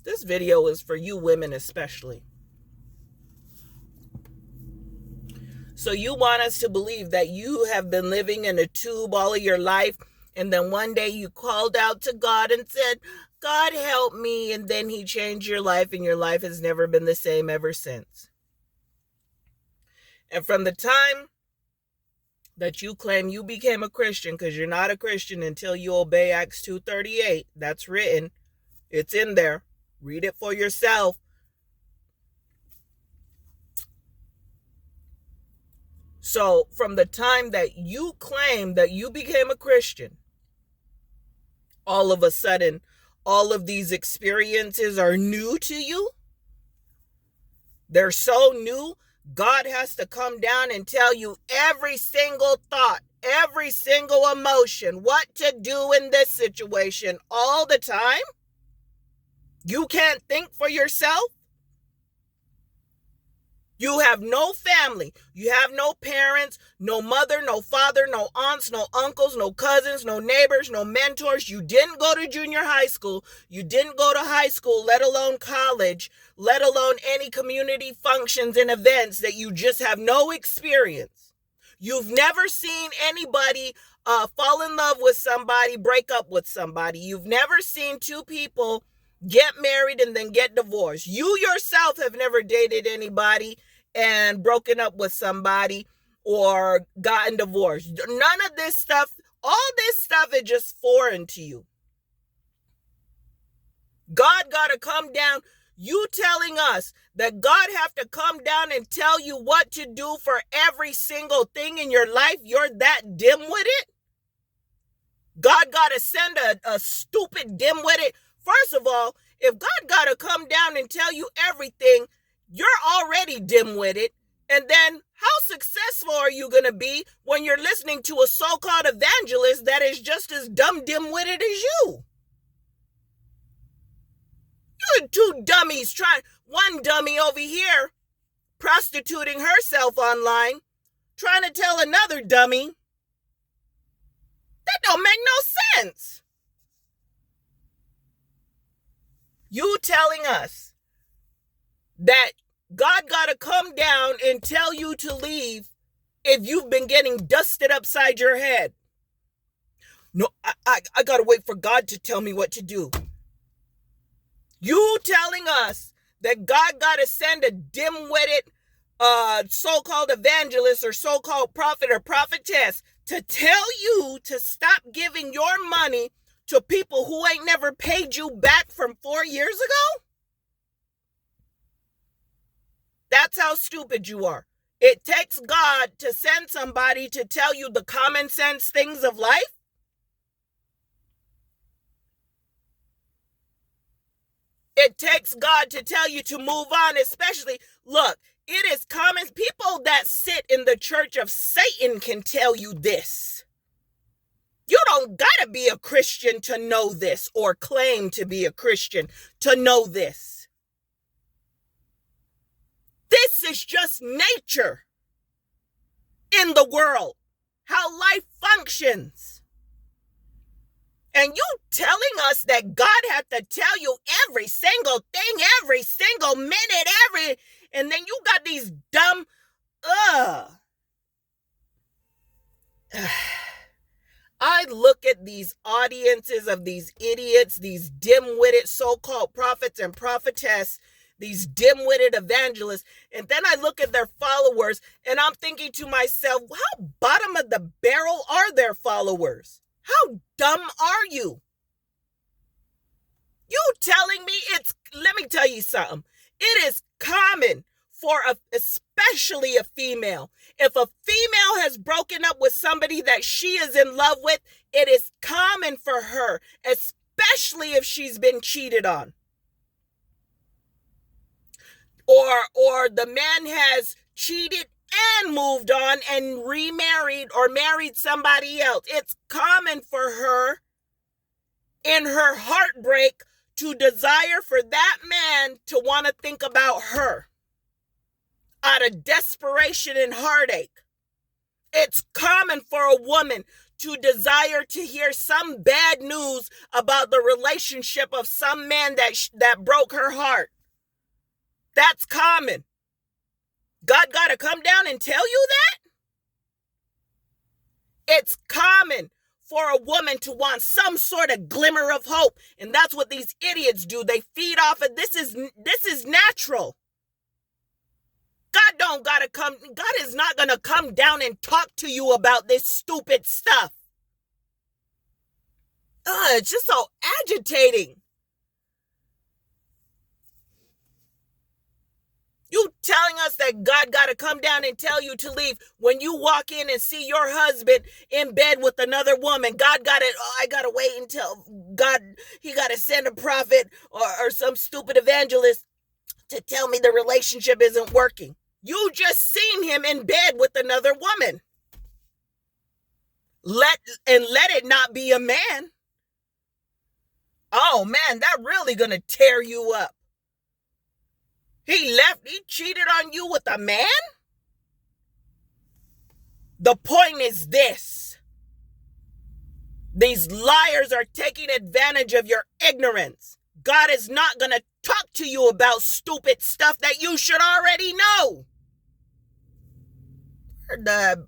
This video is for you women especially. So you want us to believe that you have been living in a tube all of your life, and then one day you called out to God and said, God help me, and then he changed your life, and your life has never been the same ever since. And from the time that you claim you became a Christian, because you're not a Christian until you obey Acts 2:38, that's written, it's in there, read it for yourself. So from the time that you claim that you became a Christian, all of a sudden, all of these experiences are new to you. They're so new, God has to come down and tell you every single thought, every single emotion, what to do in this situation all the time. You can't think for yourself. You have no family. You have no parents, no mother, no father, no aunts, no uncles, no cousins, no neighbors, no mentors. You didn't go to junior high school. You didn't go to high school, let alone college, let alone any community functions and events that you just have no experience. You've never seen anybody fall in love with somebody, break up with somebody. You've never seen two people get married and then get divorced. You yourself have never dated anybody and broken up with somebody or gotten divorced. None of this stuff, all this stuff is just foreign to you. God got to come down. You telling us that God have to come down and tell you what to do for every single thing in your life? You're that dim-witted? God got to send a stupid dim-witted. First of all, if God got to come down and tell you everything, you're already dim-witted. And then how successful are you going to be when you're listening to a so-called evangelist that is just as dumb dim-witted as you? You're two dummies trying, one dummy over here prostituting herself online, trying to tell another dummy. That don't make no sense. You telling us that God got to come down and tell you to leave if you've been getting dusted upside your head. No, I got to wait for God to tell me what to do. You telling us that God got to send a dim-witted so-called evangelist or so-called prophet or prophetess to tell you to stop giving your money to people who ain't never paid you back from 4 years ago? That's how stupid you are. It takes God to send somebody to tell you the common sense things of life? It takes God to tell you to move on, especially, look, it is common. People that sit in the church of Satan can tell you this. You don't gotta be a Christian to know this or claim to be a Christian to know this. This is just nature in the world, how life functions. And you telling us that God had to tell you every single thing, every single minute, and then you got these dumb, I look at these audiences of these idiots, these dim-witted so-called prophets and prophetess, these dim-witted evangelists, and then I look at their followers, and I'm thinking to myself, how bottom of the barrel are their followers? How dumb are you? You telling me let me tell you something. It is common for especially a female. If a female has broken up with somebody that she is in love with, it is common for her, especially if she's been cheated on. Or the man has cheated and moved on and remarried or married somebody else. It's common for her in her heartbreak to desire for that man to want to think about her out of desperation and heartache. It's common for a woman to desire to hear some bad news about the relationship of some man that broke her heart. That's common. God got to come down and tell you that? It's common for a woman to want some sort of glimmer of hope, and that's what these idiots do. They feed off of this is natural. God is not going to come down and talk to you about this stupid stuff. It's just so agitating. You telling us that God got to come down and tell you to leave when you walk in and see your husband in bed with another woman. I got to wait until he got to send a prophet or some stupid evangelist to tell me the relationship isn't working. You just seen him in bed with another woman. Let it not be a man. Oh man, that really gonna tear you up. He cheated on you with a man? The point is this. These liars are taking advantage of your ignorance. God is not going to talk to you about stupid stuff that you should already know. The